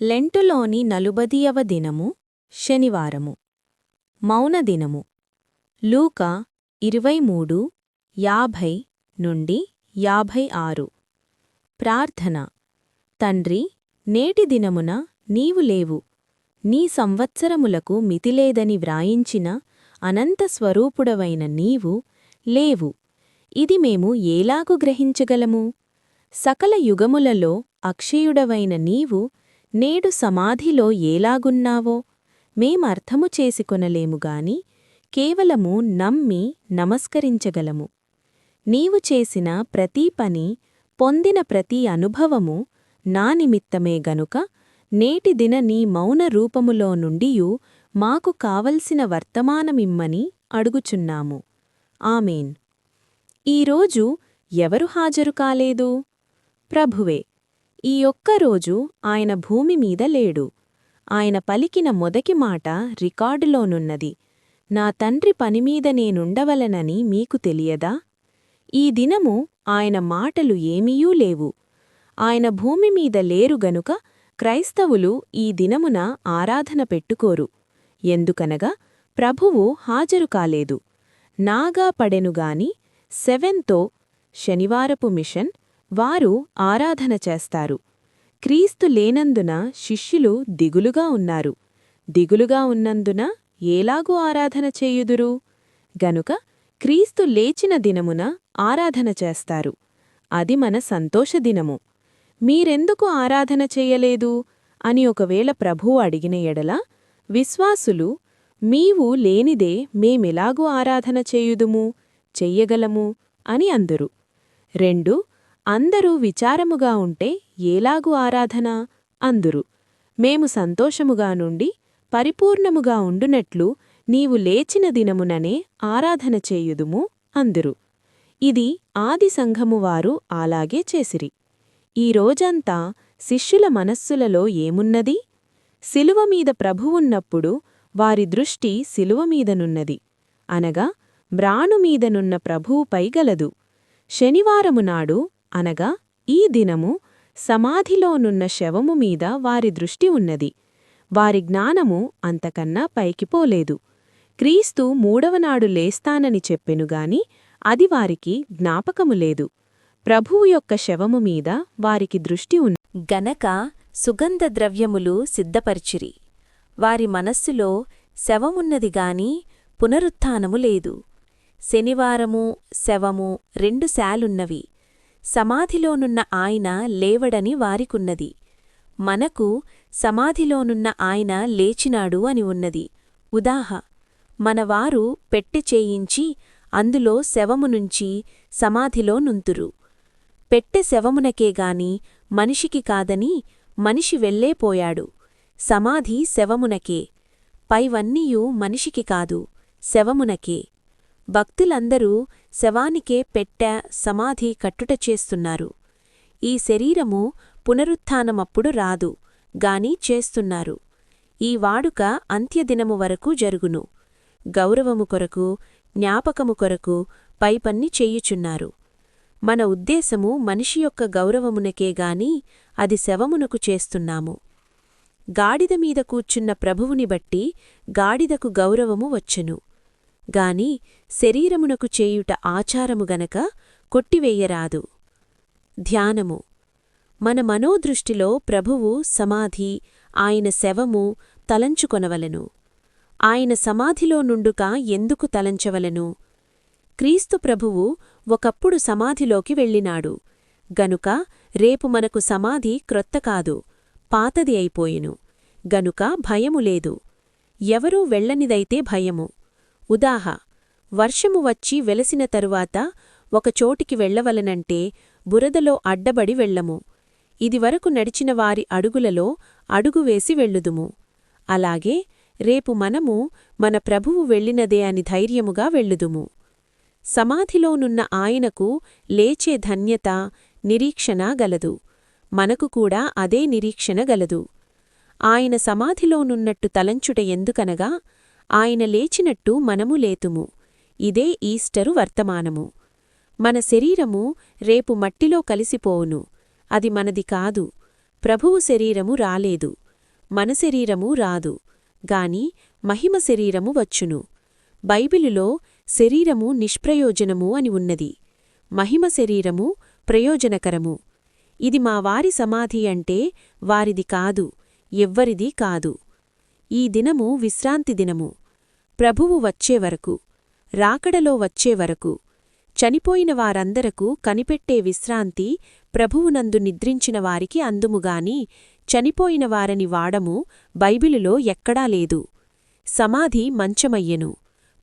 లెంటులోని 40వ దినము శనివారము మౌనదినము లూకా 23:50 నుండి 56 ప్రార్థన తండ్రి నేటి దినమున నీవు లేవు నీ సంవత్సరములకు మితిలేదని వ్రాయించిన అనంత స్వరూపుడవైన నీవు లేవు ఇది మేము ఏలాగు గ్రహించగలము సకల యుగములలో అక్షయుడవైన నీవు నేడు సమాధిలో ఏలాగున్నావో మేమర్థము చేసుకొనలేముగాని కేవలము నమ్మి నమస్కరించగలము నీవు చేసిన ప్రతి పని పొందిన ప్రతి అనుభవము నా నిమిత్తమే గనుక నేటి దిన నీ మౌన రూపములో నుండియు మాకు కావలసిన వర్తమానమిమ్మని అడుగుచున్నాము ఆమేన్ ఈరోజు ఎవరు హాజరు కాలేదు ప్రభువే ఈ ఒక్కరోజు ఆయన భూమిమీద లేడు ఆయన పలికిన మొదటి మాట రికార్డులోనున్నది నా తండ్రి పనిమీద నేనుండవలనని మీకు తెలియదా ఈ దినము ఆయన మాటలు ఏమీయూ లేవు ఆయన భూమిమీద లేరు గనుక క్రైస్తవులు ఈ దినమున ఆరాధన పెట్టుకోరు ఎందుకనగా ప్రభువు హాజరు కాలేదు నాగా పడెనుగాని 7తో శనివారపు మిషన్ వారు ఆరాధన చేస్తారు క్రీస్తు లేనందున శిష్యులు దిగులుగా ఉన్నారు దిగులుగా ఉన్నందున ఏలాగు ఆరాధన చేయుదురు గనుక క్రీస్తు లేచిన దినమున ఆరాధన చేస్తారు అది మన సంతోషదినము మీరెందుకు ఆరాధన చెయ్యలేదు అని ఒకవేళ ప్రభువు అడిగిన ఎడల విశ్వాసులు మీవు లేనిదే మేమెలాగు ఆరాధన చేయుదుము చెయ్యగలము అని అందురు 2 అందరూ విచారముగా ఉంటే ఏలాగు ఆరాధన అందురు మేము సంతోషముగా నుండి పరిపూర్ణముగా ఉండునట్లు నీవు లేచిన దినముననే ఆరాధన చేయుదుము అందురు ఇది ఆది సంఘము వారు అలాగే చేసిరి ఈ రోజంతా శిష్యుల మనస్సులలో ఏమున్నది శిలువమీద ప్రభువున్నప్పుడు వారి దృష్టి శిలువమీదనున్నది అనగా మ్రాణుమీదనున్న ప్రభువుపై గలదు శనివారమునాడు అనగా ఈ దినము సమాధిలోనున్న శవము మీద వారి దృష్టి ఉన్నది వారి జ్ఞానము అంతకన్నా పైకిపోలేదు క్రీస్తు మూడవనాడు లేస్తానని చెప్పెనుగాని అది వారికి జ్ఞాపకము లేదు ప్రభువు యొక్క శవము మీద వారికి దృష్టి గనక సుగంధ ద్రవ్యములు సిద్ధపరిచిరి వారి మనస్సులో శవమున్నదిగాని పునరుత్థానము లేదు శనివారము శవము 2 శాలున్నవి సమాధిలోనున్న ఆయన లేవడని వారికున్నది మనకు సమాధిలోనున్న ఆయన లేచినాడు అని ఉన్నది మనవారు పెట్టె చేయించి అందులో శవమునుంచి సమాధిలో నుంతురు పెట్టె శవమునకేగాని మనిషికి కాదని మనిషి వెళ్ళేపోయాడు సమాధి శవమునకే పైవన్నీయు మనిషికి కాదు శవమునకే భక్తులందరూ శవానికే పెట్టె సమాధి కట్టుట చేస్తున్నారు ఈ శరీరము పునరుత్థానమప్పుడు రాదు గాని చేస్తున్నారు ఈ వాడుక అంత్యదినము వరకు జరుగును గౌరవము కొరకు జ్ఞాపకము కొరకు పైపన్ని చెయ్యుచున్నారు మన ఉద్దేశము మనిషి యొక్క గౌరవమునకేగాని అది శవమునకు చేస్తున్నాము గాడిద మీద కూర్చున్న ప్రభువుని బట్టి గాడిదకు గౌరవము వచ్చును గాని శరీరమునకు చేయుట ఆచారము గనక కొట్టివేయరాదు ధ్యానము మన మనోదృష్టిలో ప్రభువు సమాధి ఆయన శవము తలంచుకొనవలెను ఆయన సమాధిలో నుండుక ఎందుకు తలంచవలెను క్రీస్తు ప్రభువు ఒకప్పుడు సమాధిలోకి వెళ్ళినాడు గనుక రేపు మనకు సమాధి క్రొత్త కాదు పాతది అయిపోయెను గనుక భయము లేదు ఎవరూ వెళ్ళనిదైతే భయము వర్షము వచ్చి వెలసిన తరువాత ఒకచోటికి వెళ్లవలనంటే బురదలో అడ్డబడి వెళ్ళము ఇదివరకు నడిచిన వారి అడుగులలో అడుగువేసి వెళ్ళుదుము అలాగే రేపు మనము మన ప్రభువు వెళ్ళినదే అని ధైర్యముగా వెళ్ళుదుము సమాధిలోనున్న ఆయనకు లేచే ధన్యత నిరీక్షణ గలదు మనకు కూడా అదే నిరీక్షణ గలదు ఆయన సమాధిలోనున్నట్టు తలంచుట ఎందుకనగా ఆయన లేచినట్టు మనము లేతుము ఇదే ఈస్టరు వర్తమానము మన శరీరము రేపు మట్టిలో కలిసిపోవును అది మనది కాదు ప్రభువు శరీరము రాలేదు మన శరీరము రాదు, గాని మహిమ శరీరము వచ్చును. బైబిలులో శరీరము నిష్ప్రయోజనము అని ఉన్నది, మహిమ శరీరము ప్రయోజనకరము. ఇది మా వారి సమాధి అంటే వారిది కాదు, ఎవ్వరిదీ కాదు. ఈ దినము విశ్రాంతి దినము, ప్రభువు వచ్చేవరకు, రాకడలో వచ్చేవరకు, చనిపోయిన వారందరకు కనిపెట్టే విశ్రాంతి ప్రభువునందు నిద్రించిన వారికి అందుముగాని చనిపోయిన వారని వాడము బైబిలులో ఎక్కడా లేదు. సమాధి మంచమయ్యెను,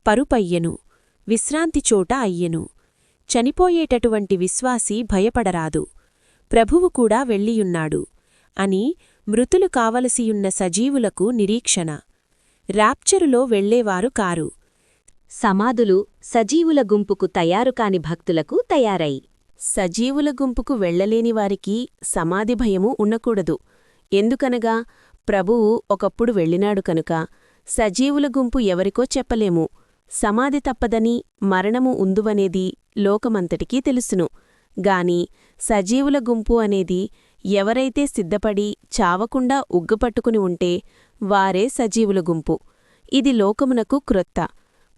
పరుపయ్యెను, విశ్రాంతి చోట అయ్యెను. చనిపోయేటటువంటి విశ్వాసి భయపడరాదు, ప్రభువు కూడా వెళ్ళియున్నాడు అని మృతులు కావలసియున్న సజీవులకు నిరీక్షణ. రాప్చరులో వెళ్లేవారు కారు. సమాధులు సజీవుల గుంపుకు తయారుకాని భక్తులకు తయారై. సజీవుల గుంపుకు వెళ్లలేని వారికి సమాధి భయము ఉండకూడదు. ఎందుకనగా ప్రభువు ఒకప్పుడు వెళ్ళినాడు కనుక. సజీవుల గుంపు ఎవరికో చెప్పలేము. సమాధి తప్పదని, మరణము ఉందువనేది లోకమంతటికీ తెలుసును. గాని సజీవుల గుంపు అనేది ఎవరైతే సిద్ధపడి చావకుండా ఉగ్గుపట్టుకుని ఉంటే వారే సజీవుల గుంపు. ఇది లోకమునకు క్రొత్త.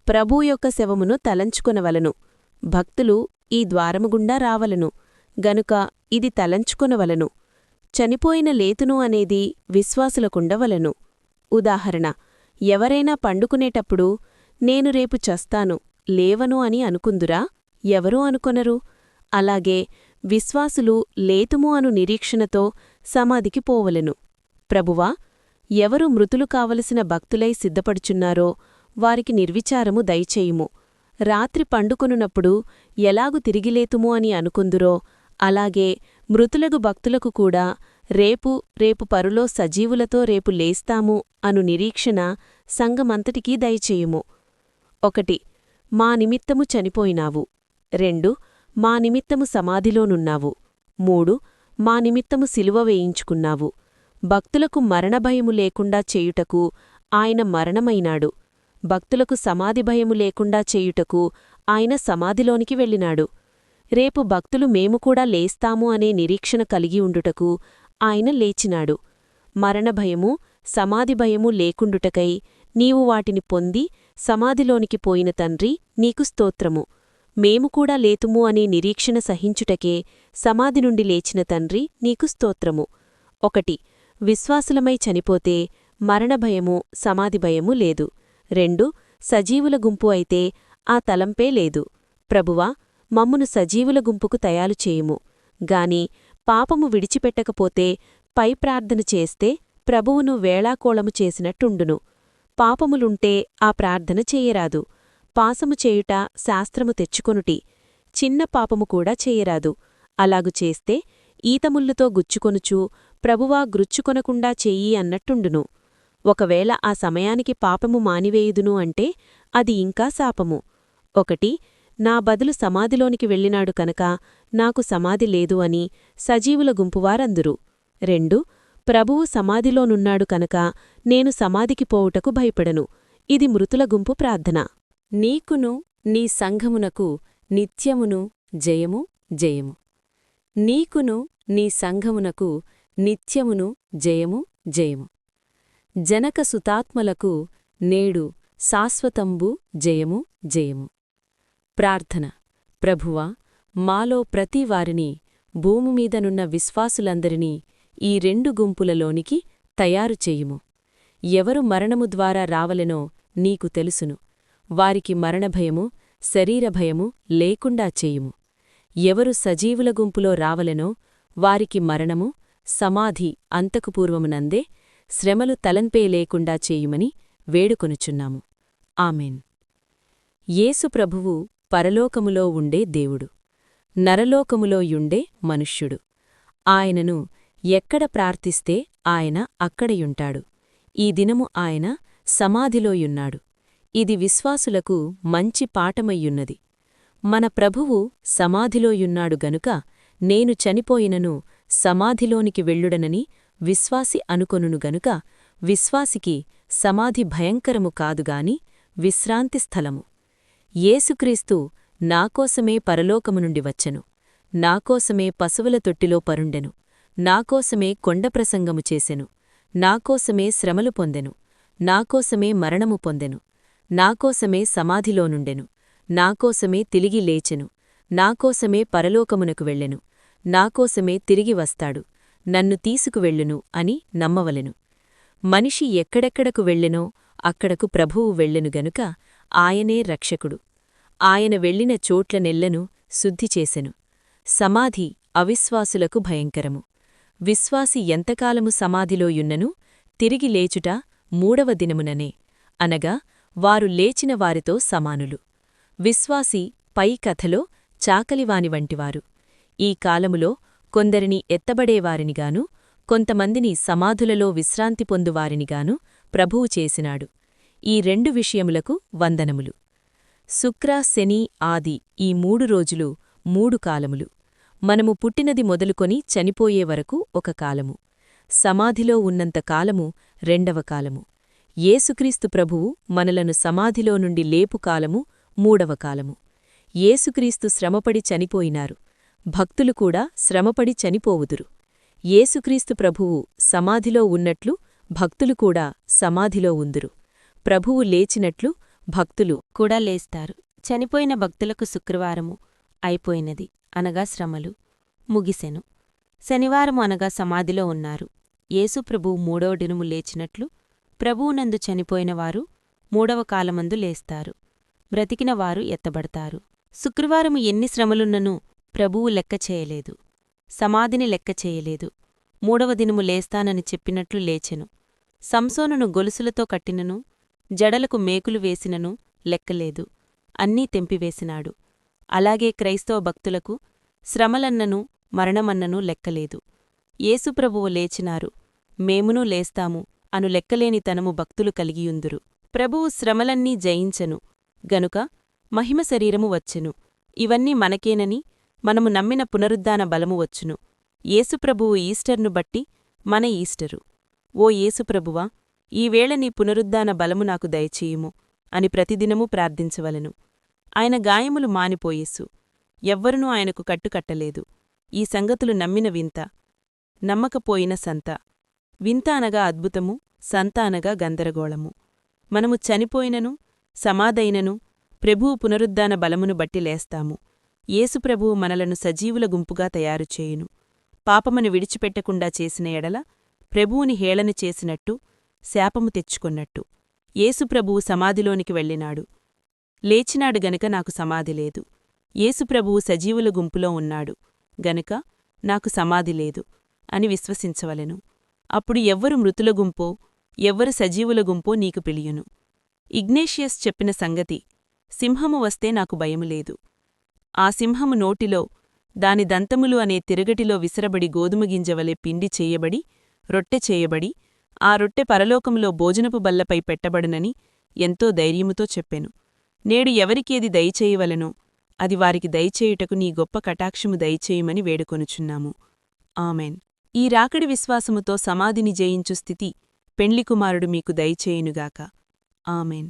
ప్రభు యొక్క శవమును తలంచుకొనవలను. భక్తులు ఈ ద్వారముగుండా రావలను గనుక ఇది తలంచుకొనవలను. చనిపోయిన లేతును అనేది విశ్వాసులకుండవలను. ఉదాహరణ, ఎవరైనా పండుకునేటప్పుడు నేను రేపు చస్తాను, లేవను అని అనుకుందురా? ఎవరూ అనుకొనరు. అలాగే విశ్వాసులు లేతుము అను నిరీక్షణతో సమాధికి పోవలెను. ప్రభువా, ఎవరు మృతులు కావలసిన భక్తులై సిద్ధపడుచున్నారో వారికి నిర్విచారము దయచేయుము. రాత్రి పండుకొనున్నప్పుడు ఎలాగు తిరిగిలేతుము అని అనుకుందురో అలాగే మృతులగు భక్తులకు కూడా రేపు పరులో సజీవులతో రేపు లేస్తాము అను నిరీక్షణ సంగమంతటికీ దయచేయుము. 1. మా నిమిత్తము చనిపోయినావు. 2. మా నిమిత్తము సమాధిలోనున్నావు. 3. మా నిమిత్తము సిలువ వేయించుకున్నావు. భక్తులకు మరణభయము లేకుండా చేయుటకు ఆయన మరణమైనాడు. భక్తులకు సమాధి భయము లేకుండా చేయుటకు ఆయన సమాధిలోనికి వెళ్ళినాడు. రేపు భక్తులు మేము కూడా లేస్తాము అనే నిరీక్షణ కలిగి ఉండుటకు ఆయన లేచినాడు. మరణభయము, సమాధి భయము లేకుండుటకై నీవు వాటిని పొంది సమాధిలోనికి పోయిన తండ్రి నీకు స్తోత్రము. మేము కూడా లేతుము అనే నిరీక్షణ సహించుటకే సమాధి నుండి లేచిన తండ్రి నీకు స్తోత్రము. 1. విశ్వాసులమై చనిపోతే మరణభయము, సమాధిభయము లేదు. 2. సజీవుల గుంపు అయితే ఆ తలంపే లేదు. ప్రభువా, మమ్మును సజీవుల గుంపుకు తయారు చేయుము. గాని పాపము విడిచిపెట్టకపోతే పై ప్రార్థన చేస్తే ప్రభువును వేళాకోళము చేసినట్టుండును. పాపములుంటే ఆ ప్రార్థన చేయరాదు. పాసము చేయుట శాస్త్రము తెచ్చుకొనుటి. చిన్న పాపము కూడా చేయరాదు. అలాగు చేస్తే ఈతముళ్ళుతో గుచ్చుకొనుచు ప్రభువా గ్రుచ్చుకొనకుండా చెయ్యి అన్నట్టుండును. ఒకవేళ ఆ సమయానికి పాపము మానివేయుదును అంటే అది ఇంకా శాపము. 1. నా బదులు సమాధిలోనికి వెళ్ళినాడు కనుక నాకు సమాధి లేదు అని సజీవుల గుంపువారందురు. 2. ప్రభువు సమాధిలోనున్నాడు కనుక నేను సమాధికి పోవుటకు భయపడను. ఇది మృతుల గుంపు ప్రార్థన. నీకును నీ సంఘమునకు నిత్యమును జయము జయము. నీకును నీ సంఘమునకు నిత్యమును జయము జయము. జనక సుతాత్మలకు నేడు శాశ్వతంబు జయము జయము. ప్రార్థన. ప్రభువా, మాలో ప్రతివారిని, భూమిమీదనున్న విశ్వాసులందరినీ ఈ 2 గుంపులలోనికి తయారు చెయ్యుము. ఎవరు మరణము ద్వారా రావలెనో నీకు తెలుసును. వారికి మరణభయము, శరీరభయము లేకుండా చేయుము. ఎవరు సజీవుల గుంపులో రావలెనో వారికి మరణము, సమాధి అంతకుపూర్వమునందే శ్రమలు తలంపే లేకుండా చేయుమని వేడుకొనుచున్నాము. ఆమెన్. యేసు ప్రభువు పరలోకములో ఉండే దేవుడు, నరలోకములో యుండే మనుష్యుడు. ఆయనను ఎక్కడ ప్రార్థిస్తే ఆయన అక్కడయుంటాడు. ఈ దినము ఆయన సమాధిలోయున్నాడు. ఇది విశ్వాసులకు మంచి పాఠమయ్యున్నది. మన ప్రభువు సమాధిలోయున్నాడు గనుక నేను చనిపోయినను సమాధిలోనికి వెళ్ళుడనని విశ్వాసి అనుకొనును గనుక విశ్వాసికి సమాధి భయంకరము కాదుగాని విశ్రాంతి స్థలము. యేసుక్రీస్తు నాకోసమే పరలోకము నుండి వచ్చెను. నాకోసమే పశువుల తొట్టిలో పరుండెను. నాకోసమే కొండప్రసంగము చేసెను. నాకోసమే శ్రమలు పొందెను, నాకోసమే మరణము పొందెను, నాకోసమే సమాధిలోనుండెను, నాకోసమే తిరిగి లేచెను, నాకోసమే పరలోకమునకు వెళ్ళెను, నాకోసమే తిరిగి వస్తాడు, నన్ను తీసుకువెళ్ళును అని నమ్మవలెను. మనిషి ఎక్కడెక్కడకు వెళ్ళెనో అక్కడకు ప్రభువు వెళ్ళెను గనుక ఆయనే రక్షకుడు. ఆయన వెళ్ళిన చోట్లనెల్లను శుద్ధిచేసెను. సమాధి అవిశ్వాసులకు భయంకరము. విశ్వాసి ఎంతకాలము సమాధిలో యున్నను తిరిగి లేచుట మూడవ దినముననే, అనగా వారు లేచిన వారితో సమానులు. విశ్వాసి పై కథలో చాకలివాని వంటివారు. ఈ కాలములో కొందరిని ఎత్తబడేవారినిగాను కొంతమందిని సమాధులలో విశ్రాంతి పొందువారినిగాను ప్రభువు చేసినాడు. ఈ 2 విషయములకు వందనములు. శుక్ర, శని, ఆది ఈ 3 రోజులు 3 కాలములు. మనము పుట్టినది మొదలుకొని చనిపోయే వరకు ఒక కాలము. సమాధిలో ఉన్నంత కాలము 2వ కాలము. యేసుక్రీస్తు ప్రభువు మనలను సమాధిలో నుండి లేపు కాలము 3వ కాలము. యేసుక్రీస్తు శ్రమపడి చనిపోయినారు. భక్తులు కూడా శ్రమపడి చనిపోవుదురు. యేసుక్రీస్తు ప్రభువు సమాధిలో ఉన్నట్లు భక్తులు కూడా సమాధిలో ఉందురు. ప్రభువు లేచినట్లు భక్తులు కూడా లేస్తారు. చనిపోయిన భక్తులకు శుక్రవారము అయిపోయినది, అనగా శ్రమలు ముగిసెను. శనివారము అనగా సమాధిలో ఉన్నారు. యేసుప్రభువు 3వ దినము లేచినట్లు ప్రభువునందు చనిపోయినవారు 3వ కాలమందు లేస్తారు. బ్రతికినవారు ఎత్తబడతారు. శుక్రవారము ఎన్ని శ్రమలున్ననూ ప్రభువు లెక్క చేయలేదు. సమాధిని లెక్క చేయలేదు. 3వ దినము లేస్తానని చెప్పినట్లు లేచెను. సంసోనును గొలుసులతో కట్టినను జడలకు మేకులు వేసినను లెక్కలేదు. అన్నీ తెంపివేసినాడు. అలాగే క్రైస్తవ భక్తులకు శ్రమలన్నను మరణమన్నను లెక్కలేదు. యేసుప్రభువు లేచినారు, మేమునూ లేస్తాము అను లెక్కలేనితనము భక్తులు కలిగియుందురు. ప్రభువు శ్రమలన్నీ జయించెను గనుక మహిమ శరీరము వచ్చెను. ఇవన్నీ మనకేనని మనము నమ్మిన పునరుద్ధాన బలము వచ్చును. యేసుప్రభువు ఈస్టర్ను బట్టి మన ఈస్టరు. ఓ యేసుప్రభువా, ఈవేళ నీ పునరుద్ధాన బలము నాకు దయచేయుము అని ప్రతిదినమూ ప్రార్థించవలెను. ఆయన గాయములు మానిపోయేసు. ఎవ్వరునూ ఆయనకు కట్టుకట్టలేదు. ఈ సంగతులు నమ్మిన వింత, నమ్మకపోయిన సంత. వింత అనగా అద్భుతము, సంత అనగా గందరగోళము. మనము చనిపోయినను సమాధైనను ప్రభువు పునరుద్ధాన బలమును బట్టి లేస్తాము. యేసుప్రభువు మనలను సజీవుల గుంపుగా తయారుచేయును. పాపమును విడిచిపెట్టకుండా చేసిన ఎడల ప్రభువుని హేళన చేసినట్టు, శాపము తెచ్చుకొన్నట్టు. యేసుప్రభువు సమాధిలోనికి వెళ్ళినాడు. లేచినాడు గనుక నాకు సమాధి లేదు. యేసుప్రభువు సజీవుల గుంపులో ఉన్నాడు గనుక నాకు సమాధి లేదు అని విశ్వసించవలెను. అప్పుడు ఎవ్వరు మృతుల గుంపో ఎవ్వరు సజీవుల గుంపో నీకు పిలియును. ఇగ్నేషియస్ చెప్పిన సంగతి, సింహము వస్తే నాకు భయము లేదు. ఆ సింహము నోటిలో దాని దంతములు అనే తిరగటిలో విసరబడి గోధుమగింజవలె పిండి చేయబడి రొట్టె చేయబడి ఆ రొట్టె పరలోకములో భోజనపు బల్లపై పెట్టబడునని ఎంతో ధైర్యముతో చెప్పెను. నేడు ఎవరికేది దయచేయవలెనో అది వారికి దయచేయుటకు నీ గొప్ప కటాక్షము దయచేయుమని వేడుకొనుచున్నాము. ఆమెన్. ఈ రాకడి విశ్వాసముతో సమాధిని జయించు స్థితి పెండ్లికుమారుడు మీకు దయచేయునుగాక. ఆమెన్.